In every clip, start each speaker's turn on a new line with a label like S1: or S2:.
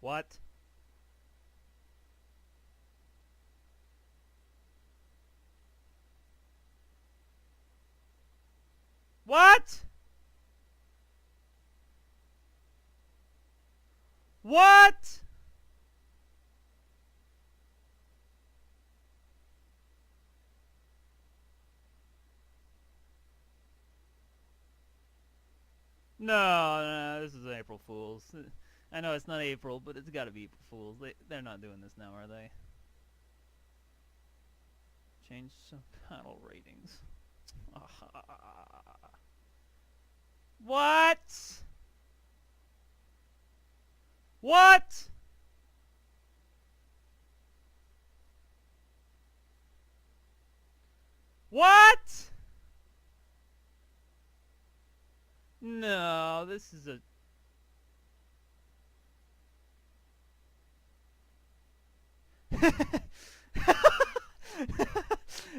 S1: What? What? What? No, no, this is April Fools. I know it's not April, but it's got to be April Fools. They're not doing this now, are they? Change some panel ratings. What? What? What? No, this is a...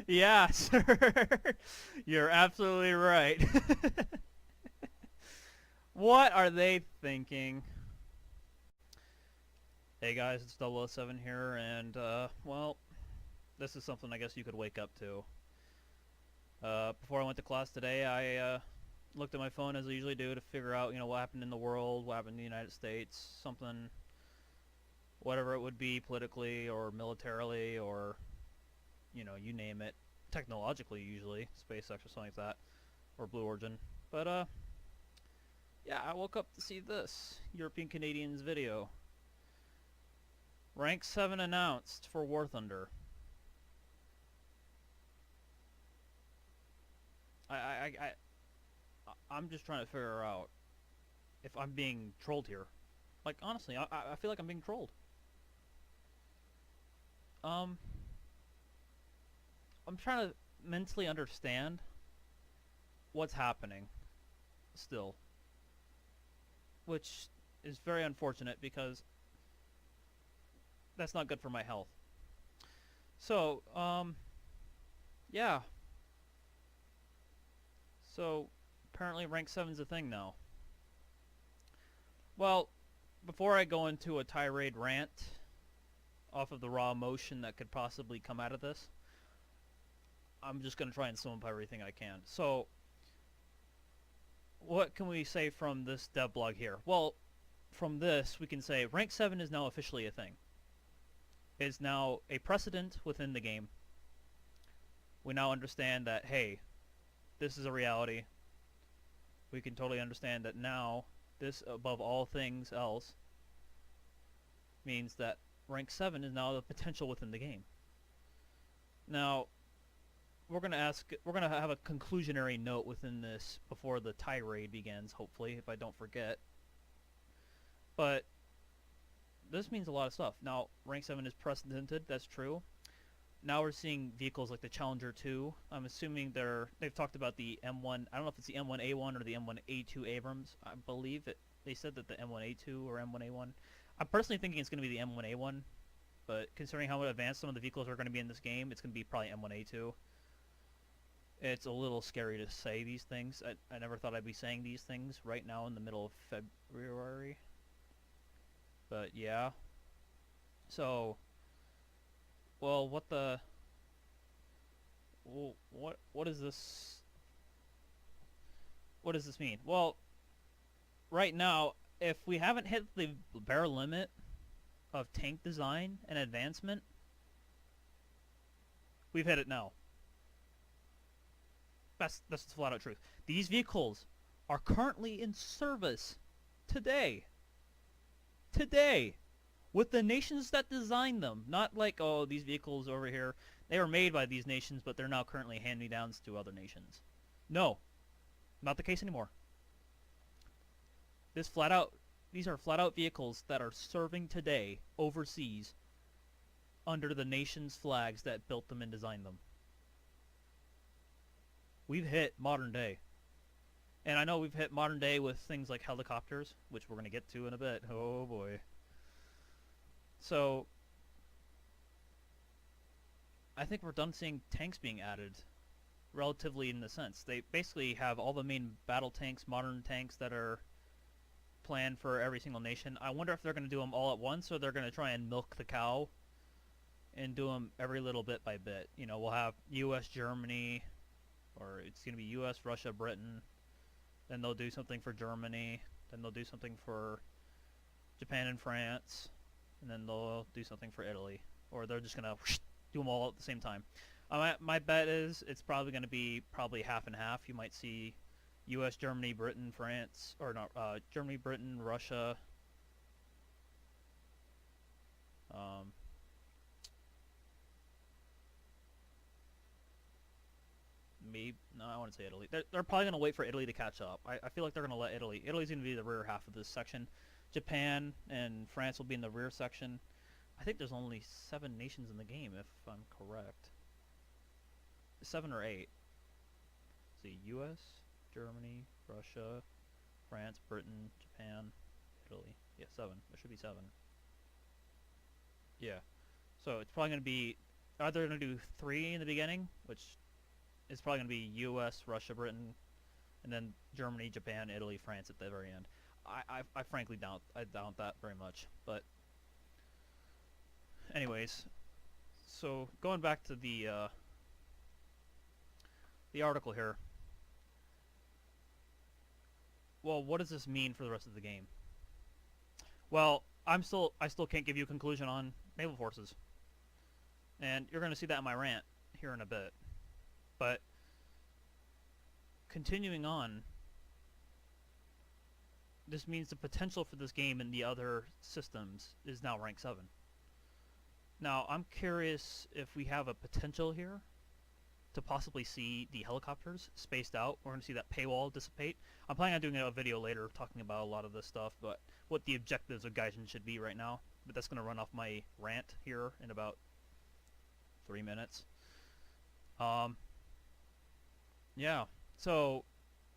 S1: Yeah, sir. You're absolutely right. What are they thinking? Hey guys, it's 007 here, and, well, this is something I guess you could wake up to. Before I went to class today, I, looked at my phone as I usually do to figure out, what happened in the world, what happened in the United States, something, whatever it would be politically or militarily or, you name it. Technologically, usually, SpaceX or something like that, or Blue Origin. But, yeah, I woke up to see this European Canadians video. Rank 7 announced for War Thunder. I'm just trying to figure out if I'm being trolled here. Like, honestly, I feel like I'm being trolled. Um, I'm trying to mentally understand what's happening still, which is very unfortunate because that's not good for my health. So, yeah. So, apparently rank 7's a thing now. Well, before I go into a tirade rant off of the raw emotion that could possibly come out of this, I'm just going to try and sum up everything I can. So, what can we say from this dev blog here? Well, from this, we can say rank 7 is now officially a thing. It is now a precedent within the game. We now understand that, hey, this is a reality. We can totally understand that now, this above all things else, means that rank 7 is now the potential within the game. Now, we're gonna have a conclusionary note within this before the tirade begins, hopefully, if I don't forget. But this means a lot of stuff. Now, rank 7 is precedented, that's true. Now we're seeing vehicles like the Challenger 2. I'm assuming they've talked about the M1. I don't know if it's the M1A1 or the M1A2 Abrams. I believe they said that the M1A2 or M1A1. I'm personally thinking it's going to be the M1A1, but considering how advanced some of the vehicles are going to be in this game, it's going to be probably M1A2. It's a little scary to say these things. I never thought I'd be saying these things right now in the middle of February. But yeah. So, well, what the... Well, what is this? What does this mean? Well, right now, if we haven't hit the bare limit of tank design and advancement, we've hit it now. That's the flat out truth. These vehicles are currently in service today. Today. With the nations that designed them. Not like, oh, these vehicles over here, they were made by these nations, but they're now currently hand-me-downs to other nations. No. Not the case anymore. These are flat out vehicles that are serving today overseas under the nation's flags that built them and designed them. We've hit modern day. And I know we've hit modern day with things like helicopters, which we're going to get to in a bit. Oh boy. So, I think we're done seeing tanks being added, relatively in the sense. They basically have all the main battle tanks, modern tanks that are plan for every single nation. I wonder if they're going to do them all at once, or they're going to try and milk the cow and do them every little bit by bit. You know, we'll have U.S., Germany, or it's going to be U.S., Russia, Britain. Then they'll do something for Germany. Then they'll do something for Japan and France. And then they'll do something for Italy. Or they're just going to do them all at the same time. My bet is it's probably going to be half and half. You might see U.S., Germany, Britain, France, or not, Germany, Britain, Russia. Maybe, no, I want to say Italy. They're probably going to wait for Italy to catch up. I feel like they're going to let Italy's going to be the rear half of this section. Japan and France will be in the rear section. I think there's only 7 nations in the game, if I'm correct. 7 or 8. Let's see, U.S., Germany, Russia, France, Britain, Japan, Italy. Yeah, 7. There should be 7. Yeah. So it's probably going to be either going to do 3 in the beginning, which is probably going to be U.S., Russia, Britain, and then Germany, Japan, Italy, France at the very end. I frankly doubt that very much. But anyways, so going back to the article here. Well, what does this mean for the rest of the game? Well, I still can't give you a conclusion on naval forces, and you're going to see that in my rant here in a bit. But continuing on, this means the potential for this game in the other systems is now rank 7. Now, I'm curious if we have a potential here to possibly see the helicopters spaced out. We're going to see that paywall dissipate. I'm planning on doing a video later talking about a lot of this stuff, but what the objectives of Gaijin should be right now. But that's going to run off my rant here in about 3 minutes. Yeah, so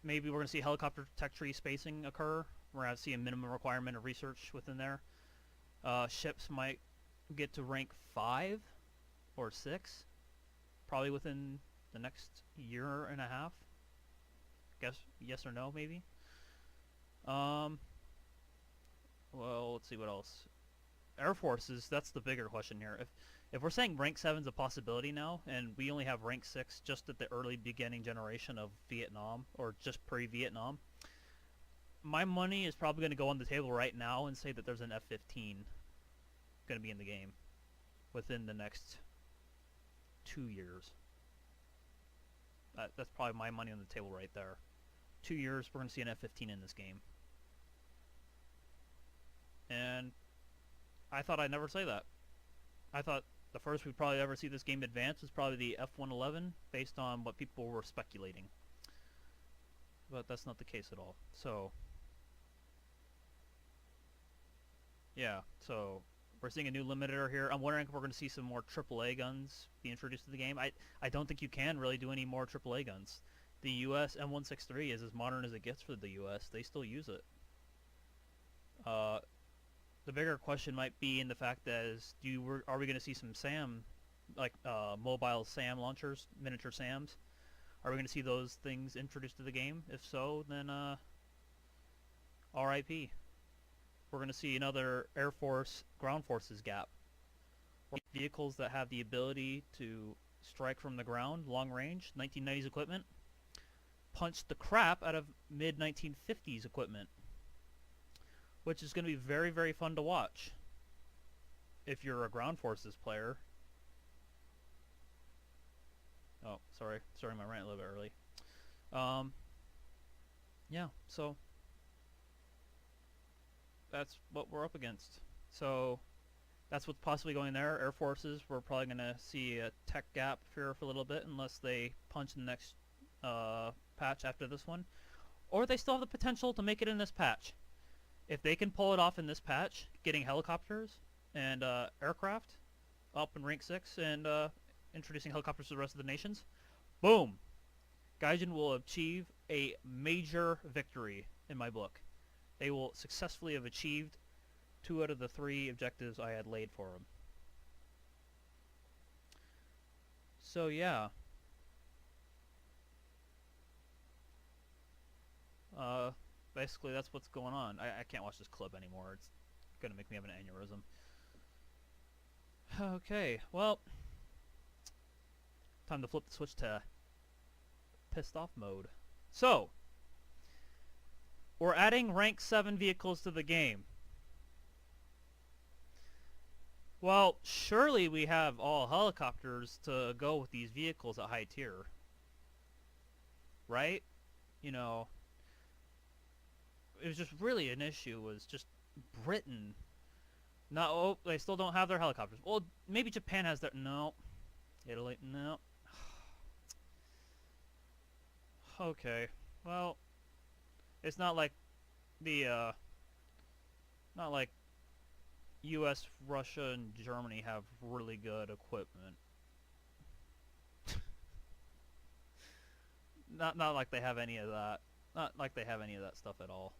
S1: maybe we're going to see helicopter tech tree spacing occur. We're going to see a minimum requirement of research within there. Ships might get to rank 5 or 6, probably within the next year and a half. Guess yes or no, maybe. Well, let's see what else. Air Forces, that's the bigger question here. If we're saying rank 7 is a possibility now, and we only have rank 6 just at the early beginning generation of Vietnam, or just pre-Vietnam, my money is probably going to go on the table right now and say that there's an F-15 going to be in the game within the next 2 years. That's probably my money on the table right there. 2 years, we're going to see an F-15 in this game. And I thought I'd never say that. I thought the first we'd probably ever see this game advance was probably the F-111, based on what people were speculating. But that's not the case at all. So, yeah, so we're seeing a new limiter here. I'm wondering if we're going to see some more AAA guns be introduced to the game. I don't think you can really do any more AAA guns. The U.S. M163 is as modern as it gets for the U.S. They still use it. The bigger question might be in the fact that are we going to see some SAM, like mobile SAM launchers, miniature SAMs? Are we going to see those things introduced to the game? If so, then RIP. We're going to see another Air Force ground forces gap. Vehicles that have the ability to strike from the ground, long range, 1990s equipment, punch the crap out of mid-1950s equipment, which is going to be very, very fun to watch if you're a ground forces player. Oh, sorry, starting my rant a little bit early. Yeah, so that's what we're up against. So that's what's possibly going there. Air Forces, we're probably going to see a tech gap here for a little bit unless they punch in the next patch after this one. Or they still have the potential to make it in this patch. If they can pull it off in this patch, getting helicopters and aircraft up in rank 6 and introducing helicopters to the rest of the nations, boom! Gaijin will achieve a major victory in my book. They will successfully have achieved 2 out of the 3 objectives I had laid for them. So yeah. Basically, that's what's going on. I can't watch this clip anymore. It's gonna make me have an aneurysm. Okay, well, time to flip the switch to pissed off mode. So, we're adding rank 7 vehicles to the game. Well, surely we have all helicopters to go with these vehicles at high tier. Right? You know, it was just really an issue was just Britain. No, oh, they still don't have their helicopters. Well, maybe Japan has their... No. Italy, no. Okay. Well, it's not like the, not like U.S., Russia, and Germany have really good equipment. Not like they have any of that. Not like they have any of that stuff at all.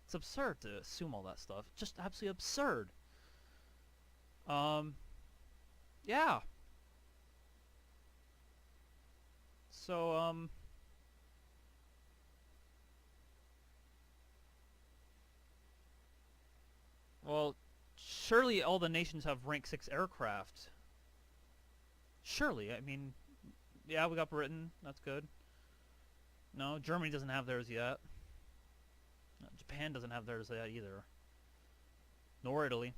S1: It's absurd to assume all that stuff. Just absolutely absurd. Yeah. So, well, surely all the nations have rank 6 aircraft. Surely, I mean, yeah, we got Britain. That's good. No, Germany doesn't have theirs yet. Japan doesn't have theirs yet either. Nor Italy.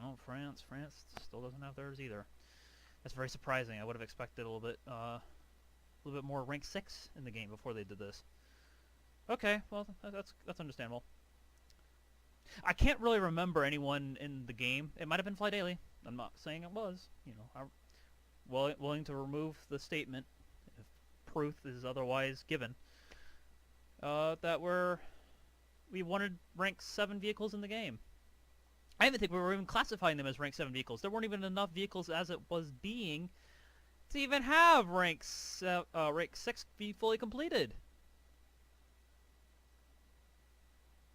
S1: Oh, France still doesn't have theirs either. That's very surprising. I would have expected a little bit more rank 6 in the game before they did this. Okay, well, that's understandable. I can't really remember anyone in the game. It might have been Fly Daily. I'm not saying it was. You know, I'm willing to remove the statement if proof is otherwise given. That we wanted rank 7 vehicles in the game. I didn't think we were even classifying them as rank 7 vehicles. There weren't even enough vehicles as it was being to even have rank 6 be fully completed.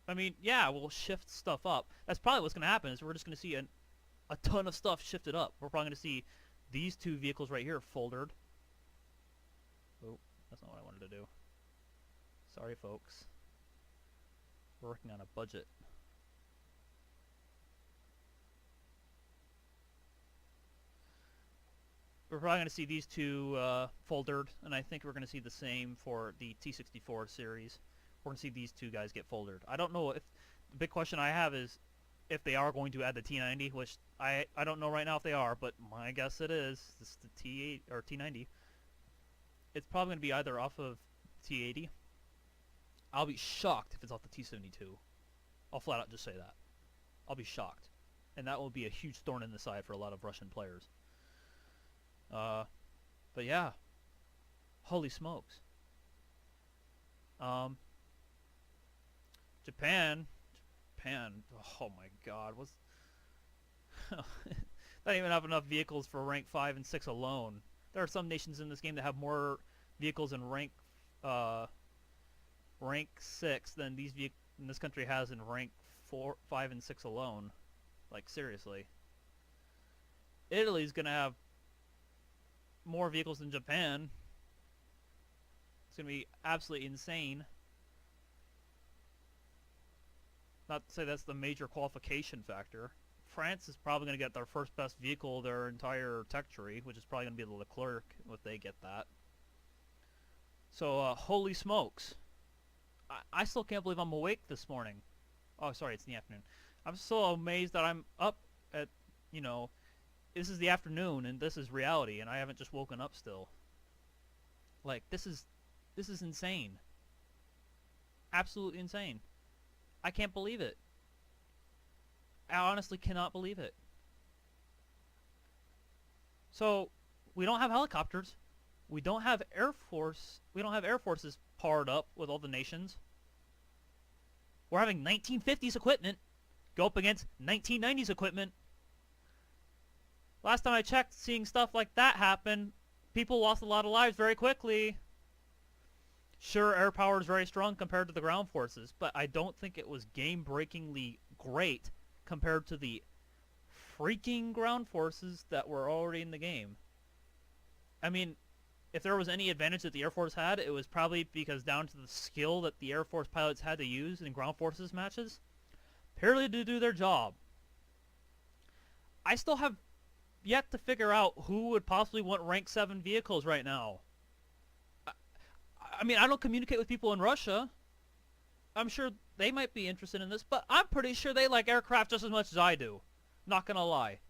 S1: I mean, yeah, we'll shift stuff up. That's probably what's going to happen is we're just going to see a ton of stuff shifted up. We're probably going to see these 2 vehicles right here folded. Oh, that's not what I wanted to do. Sorry, folks. We're working on a budget. We're probably going to see these 2 folded, and I think we're going to see the same for the T-64 series. We're going to see these 2 guys get folded. I don't know if... The big question I have is if they are going to add the T90, which I don't know right now if they are, but my guess it is. This is the T8 or T90. It's probably going to be either off of T80. I'll be shocked if it's off the T72. I'll flat out just say that. I'll be shocked. And that will be a huge thorn in the side for a lot of Russian players. But yeah. Holy smokes. Japan, oh my god, they don't even have enough vehicles for rank 5 and 6 alone. There are some nations in this game that have more vehicles in rank 6 than this country has in rank 4, 5, and 6 alone. Like, seriously. Italy's gonna have more vehicles than Japan. It's gonna be absolutely insane. Not to say that's the major qualification factor. France is probably going to get their first best vehicle their entire tech tree, which is probably going to be the Leclerc if they get that. So, holy smokes. I still can't believe I'm awake this morning. Oh, sorry, it's in the afternoon. I'm so amazed that I'm up at, you know, this is the afternoon and this is reality and I haven't just woken up still. Like, this is insane. Absolutely insane. I can't believe it. I honestly cannot believe it. So, we don't have helicopters. We don't have Air Force. We don't have Air Forces powered up with all the nations. We're having 1950s equipment go up against 1990s equipment. Last time I checked, seeing stuff like that happen, people lost a lot of lives very quickly. Sure, air power is very strong compared to the ground forces, but I don't think it was game-breakingly great compared to the freaking ground forces that were already in the game. I mean, if there was any advantage that the Air Force had, it was probably because down to the skill that the Air Force pilots had to use in ground forces matches, purely to do their job. I still have yet to figure out who would possibly want rank 7 vehicles right now. I mean, I don't communicate with people in Russia. I'm sure they might be interested in this, but I'm pretty sure they like aircraft just as much as I do. Not gonna lie.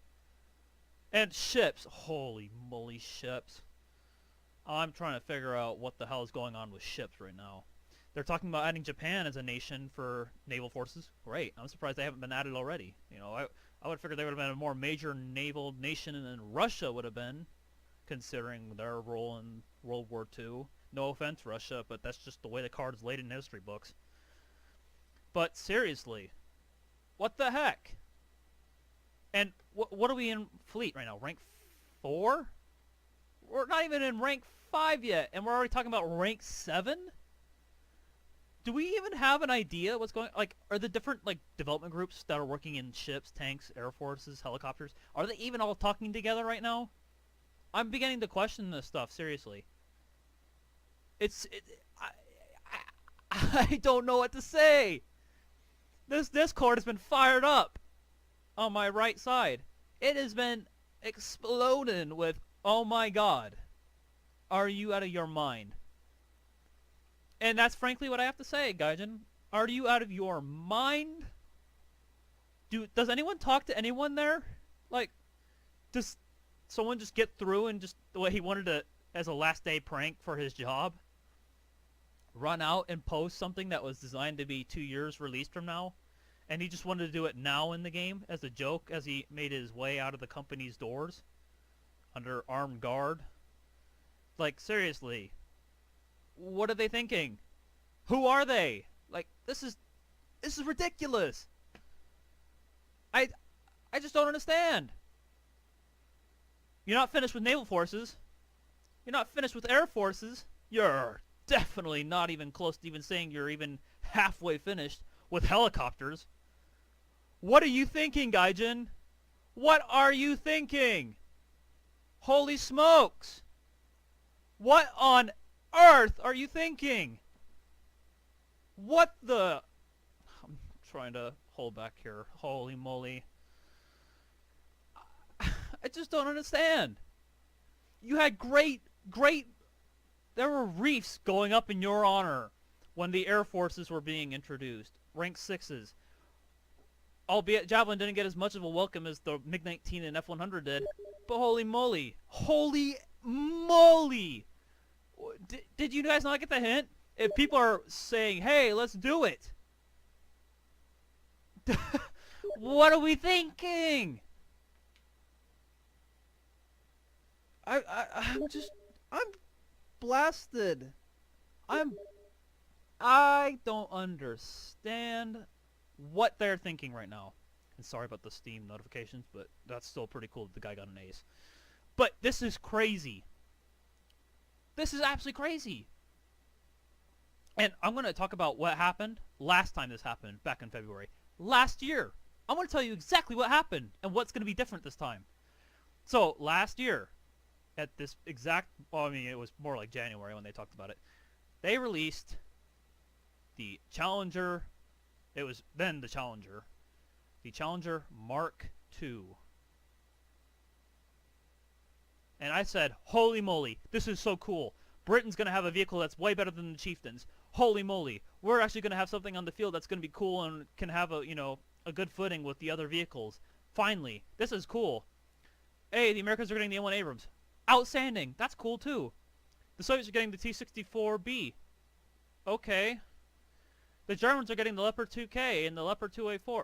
S1: And ships. Holy moly, ships. I'm trying to figure out what the hell is going on with ships right now. They're talking about adding Japan as a nation for naval forces. Great. I'm surprised they haven't been added already. You know, I would figure they would have been a more major naval nation than Russia would have been, considering their role in World War II. No offense, Russia, but that's just the way the card is laid in history books. But seriously, what the heck? And what are we in fleet right now? Rank 4? We're not even in rank 5 yet, and we're already talking about rank 7? Do we even have an idea what's going on? Like, are the different, like, development groups that are working in ships, tanks, air forces, helicopters, are they even all talking together right now? I'm beginning to question this stuff, seriously. I don't know what to say. This Discord has been fired up on my right side. It has been exploding with, oh my god, are you out of your mind? And that's frankly what I have to say, Gaijin. Are you out of your mind? Does anyone talk to anyone there? Like, does someone just get through and just the way he wanted to, as a last day prank for his job, run out and post something that was designed to be 2 years released from now? And he just wanted to do it now in the game as a joke as he made his way out of the company's doors under armed guard. Like, seriously. What are they thinking? Who are they? Like, this is ridiculous. I just don't understand. You're not finished with naval forces. You're not finished with air forces. You're definitely not even close to even saying you're even halfway finished with helicopters. What are you thinking, Gaijin? What are you thinking? Holy smokes! What on earth are you thinking? What the... I'm trying to hold back here. Holy moly. I just don't understand. You had great... There were reefs going up in your honor when the Air Forces were being introduced. Rank 6s. Albeit Javelin didn't get as much of a welcome as the MiG-19 and F-100 did. But holy moly. Holy moly! Did you guys not get the hint? If people are saying, hey, let's do it. What are we thinking? I'm blasted. I don't understand what they're thinking right now. And sorry about the Steam notifications, but that's still pretty cool that the guy got an ace. But this is crazy. This is absolutely crazy. And I'm going to talk about what happened last time this happened, back in February. Last year. I'm going to tell you exactly what happened and what's going to be different this time. So, last year, at this exact... Well, I mean, it was more like January when they talked about it. They released the Challenger... It was then the Challenger. The Challenger Mark II. And I said, holy moly, this is so cool. Britain's going to have a vehicle that's way better than the Chieftains. Holy moly, we're actually going to have something on the field that's going to be cool and can have a, you know, a good footing with the other vehicles. Finally, this is cool. Hey, the Americans are getting the M1 Abrams. Outstanding. That's cool too. The Soviets are getting the T-64B. Okay. The Germans are getting the Leopard 2K and the Leopard 2A4.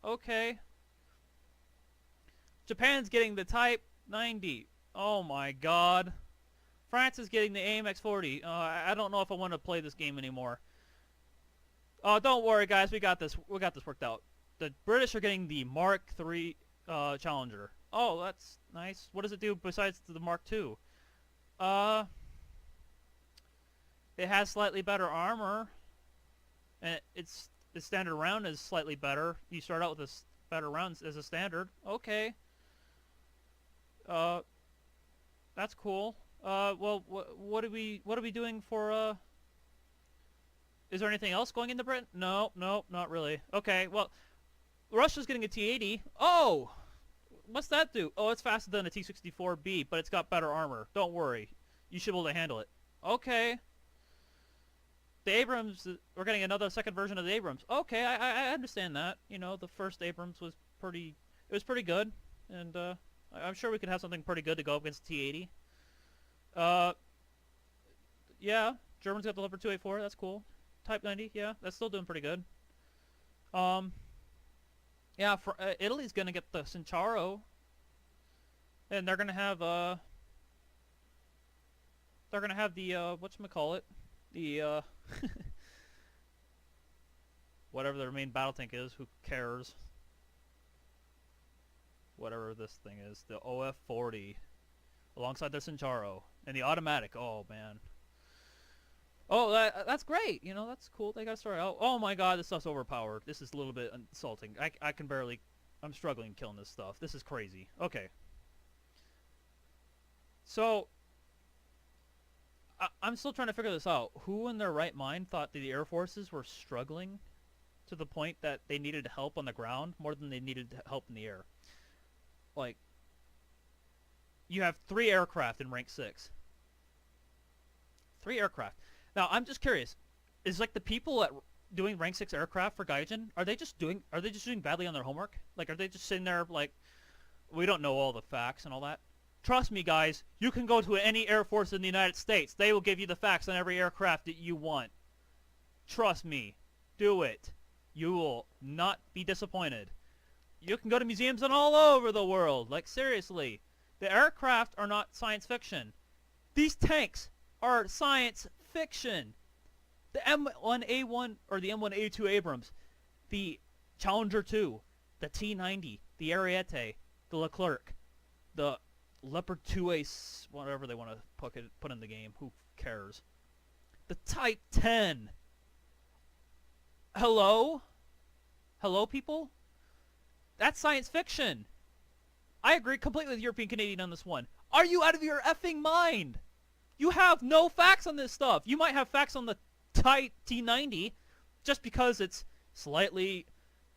S1: Okay. Japan's getting the Type 90. Oh my god. France is getting the AMX-40. I don't know if I want to play this game anymore. Oh, don't worry guys, we got this. We got this worked out. The British are getting the Mark III Challenger. Oh, that's nice. What does it do besides the Mark II? It has slightly better armor. And the standard round is slightly better. You start out with a better round as a standard. Okay. That's cool. Well, what are we doing for, is there anything else going into Britain? No, no, not really. Okay, well, Russia's getting a T-80. Oh! What's that do? Oh, it's faster than a T-64B, but it's got better armor. Don't worry. You should be able to handle it. Okay. The Abrams, we're getting another second version of the Abrams. Okay, I understand that. You know, the first Abrams was pretty, it was pretty good. And, I'm sure we could have something pretty good to go up against the T-80. Yeah, Germans got the Leopard 2A4, that's cool. Type 90, yeah, that's still doing pretty good. Yeah, Italy's gonna get the Centauro. And they're gonna have, the, whatchamacallit? The, whatever their main battle tank is, who cares? Whatever this thing is, the OF-40. Alongside the Centauro. And the automatic, oh man. Oh, that's great. You know, that's cool. They got started out. Oh my god, this stuff's overpowered. This is a little bit insulting. I can barely... I'm struggling killing this stuff. This is crazy. Okay. So... I'm still trying to figure this out. Who in their right mind thought that the Air Forces were struggling to the point that they needed help on the ground more than they needed help in the air? Like... You have 3 aircraft in rank 6. 3 aircraft. Now, I'm just curious. Is like the people at doing rank 6 aircraft for Gaijin, are they just doing badly on their homework? Like, are they just sitting there like, we don't know all the facts and all that? Trust me, guys. You can go to any Air Force in the United States. They will give you the facts on every aircraft that you want. Trust me. Do it. You will not be disappointed. You can go to museums and all over the world. Like, seriously. The aircraft are not science fiction. These tanks are science fiction. The M1A1 or the M1A2 Abrams, the Challenger 2, the T90, the Ariete, the Leclerc, the Leopard 2A, whatever they want to put in the game. Who cares? The Type 10. Hello? Hello, people? That's science fiction. I agree completely with European Canadian on this one. Are you out of your effing mind? You have no facts on this stuff. You might have facts on the Type T90 just because it's slightly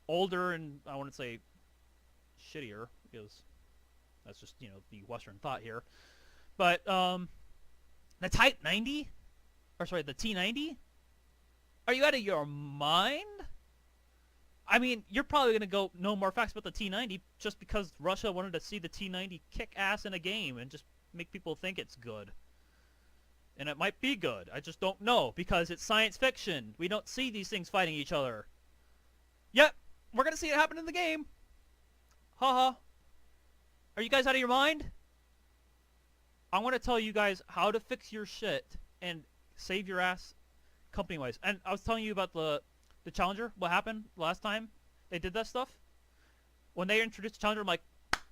S1: older and, I want to say, shittier, because that's just, you know, the Western thought here. But, the Type 90? Or, sorry, the T90? Are you out of your mind? I mean, you're probably going to go know more facts about the T90 just because Russia wanted to see the T90 kick ass in a game and just make people think it's good. And it might be good. I just don't know because it's science fiction. We don't see these things fighting each other. Yep, we're going to see it happen in the game. Haha. Are you guys out of your mind? I want to tell you guys how to fix your shit and save your ass company-wise. And I was telling you about the Challenger, what happened last time they did that stuff. When they introduced the Challenger, I'm like,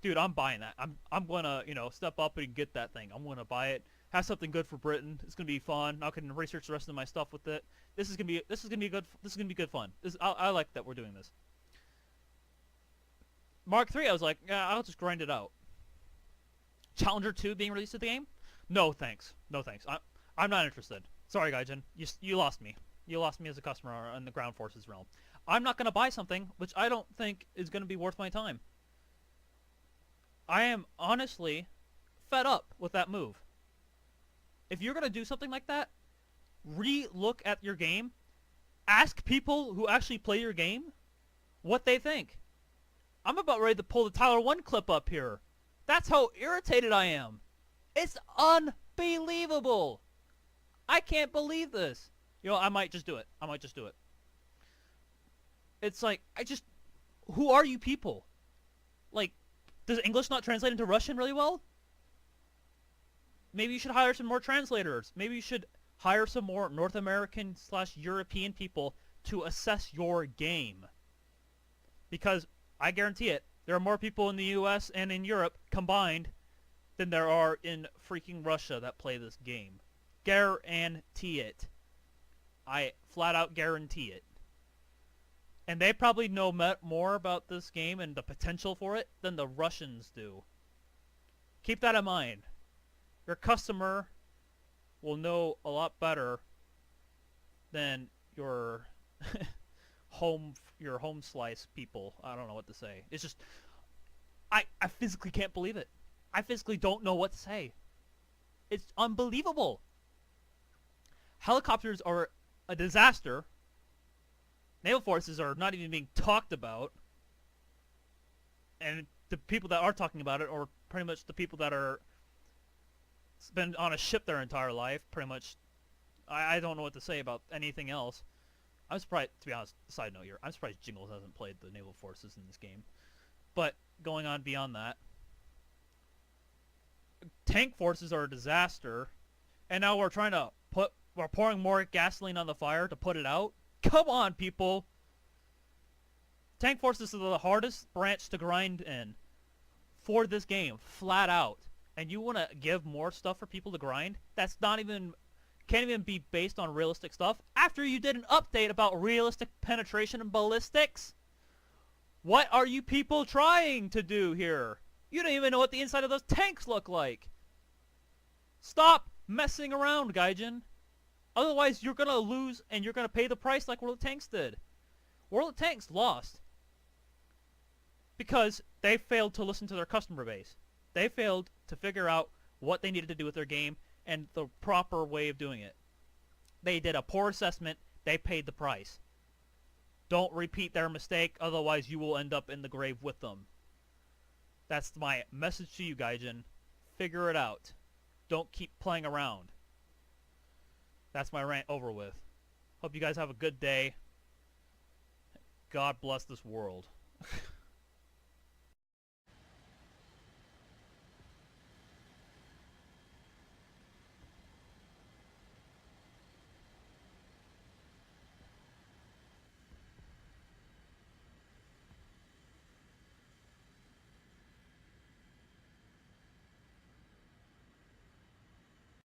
S1: dude, I'm buying that. I'm gonna, you know, step up and get that thing. I'm gonna buy it. Have something good for Britain. It's gonna be fun. I can research the rest of my stuff with it. This is gonna be good fun. I like that we're doing this. Mark 3, I was like, yeah, I'll just grind it out. Challenger 2 being released at the game? No thanks. No thanks. I'm not interested. Sorry, Gaijin. You lost me. You lost me as a customer in the ground forces realm. I'm not going to buy something which I don't think is going to be worth my time. I am honestly fed up with that move. If you're going to do something like that, re-look at your game. Ask people who actually play your game what they think. I'm about ready to pull the Tyler 1 clip up here. That's how irritated I am. It's unbelievable. I can't believe this. You know, I might just do it. It's like, who are you people? Like, does English not translate into Russian really well? Maybe you should hire some more translators. Maybe you should hire some more North American / European people to assess your game. Because, I guarantee it, there are more people in the US and in Europe combined than there are in freaking Russia that play this game. Guarantee it. I flat out guarantee it. And they probably know more about this game and the potential for it than the Russians do. Keep that in mind. Your customer will know a lot better than your your home slice people. I don't know what to say. It's just I physically can't believe it. I physically don't know what to say. It's unbelievable. Helicopters are a disaster. Naval forces are not even being talked about. And the people that are talking about it are pretty much the people that are been on a ship their entire life, pretty much. I don't know what to say about anything else. I'm surprised, to be honest, side note here, I'm surprised Jingles hasn't played the naval forces in this game. But going on beyond that, tank forces are a disaster, and now we're pouring more gasoline on the fire to put it out? Come on, people! Tank forces are the hardest branch to grind in for this game, flat out. And you want to give more stuff for people to grind? That's not even, can't even be based on realistic stuff after you did an update about realistic penetration and ballistics? What are you people trying to do here? You don't even know what the inside of those tanks look like. Stop messing around, Gaijin. Otherwise, you're going to lose and you're going to pay the price like World of Tanks did. World of Tanks lost because they failed to listen to their customer base. They failed to figure out what they needed to do with their game and the proper way of doing it. They did a poor assessment. They paid the price. Don't repeat their mistake, otherwise you will end up in the grave with them. That's my message to you, Gaijin. Figure it out. Don't keep playing around. That's my rant over with. Hope you guys have a good day. God bless this world.